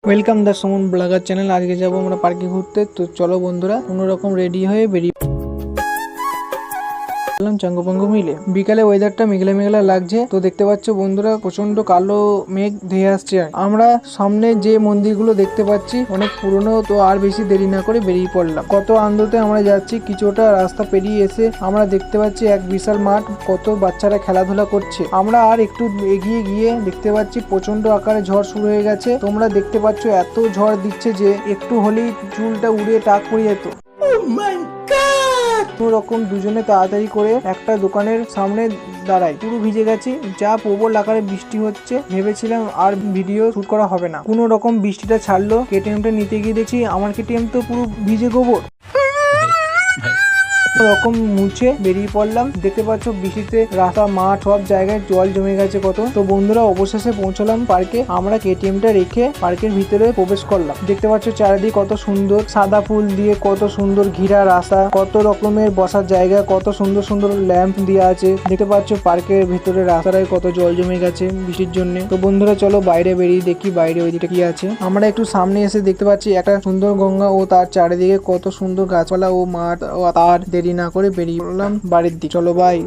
Welcome দা Suman blogger channel. আজকে যাবো আমরা পার্কে ঘুরতে। তো চলো বন্ধুরা, কোনো রকম রেডি হয়ে বেরিয়ে চাঙ্গপাঙ্গ মিলে। বিকালে ওয়েদারটা মেঘলা মেঘলা লাগছে। তো দেখতে পাচ্ছ বন্ধুরা, প্রচন্ড কালো মেঘ ধেয়ে আসছে। আমরা সামনে যে মন্দিরগুলো দেখতে পাচ্ছি অনেক পুরনো। তো আর বেশি দেরি না করে বেরিয়ে পড়লাম। কত আনন্দতে আমরা যাচ্ছি। কিছুটা রাস্তা পেরিয়ে এসে আমরা দেখতে পাচ্ছি এক বিশাল মাঠ, কত বাচ্চারা খেলাধুলা করছে। আমরা আর একটু এগিয়ে গিয়ে দেখতে পাচ্ছি প্রচন্ড আকারে ঝড় শুরু হয়ে গেছে। তোমরা দেখতে পাচ্ছ এত ঝড় দিচ্ছে যে একটু হলেই চুলটা উড়ে টাক পড়ে যেত। কোনো রকম দুজনে তাড়াতাড়ি করে একটা দোকানের সামনে দাঁড়াই। পুরো ভিজে গেছি, যা প্রবল আকারে বৃষ্টি হচ্ছে। ভেবেছিলাম আর ভিডিও শুট করা হবে না। কোনো রকম বৃষ্টিটা ছাড়লো। কেটিএমটা নিতে গিয়ে দেখছি আমার কেটিএম তো পুরো ভিজে গোবর। রকম মুছে বেরিয়ে পড়লাম। দেখতে পাচ্ছ বৃষ্টিতে রাস্তা, মাঠ, সব জায়গায় জল জমে গেছে কত। তো বন্ধুরা, অবশেষে পৌঁছলাম পার্কে। আমরা কেটিএমটা রেখে পার্কের ভিতরে প্রবেশ করলাম। দেখতে পাচ্ছ চারিদিকে কত সুন্দর সাদা ফুল দিয়ে কত সুন্দর ঘিরা রাস্তা, কত রকমের বসার জায়গা, কত সুন্দর সুন্দর ল্যাম্প দেওয়া আছে। দেখতে পাচ্ছ পার্কের ভিতরে রাস্তায় কত জল জমে গেছে বৃষ্টির জন্য। তো বন্ধুরা চলো বাইরে বেরিয়ে দেখি বাইরে ওইদিকে কি আছে। আমরা একটু সামনে এসে দেখতে পাচ্ছি একটা সুন্দর গঙ্গা ও তার চারিদিকে কত সুন্দর গাছপালা ও মাঠ ও তার। দেরি না করে বেরিয়ে পড়লাম বাড়ির দিকে। চলো বাই।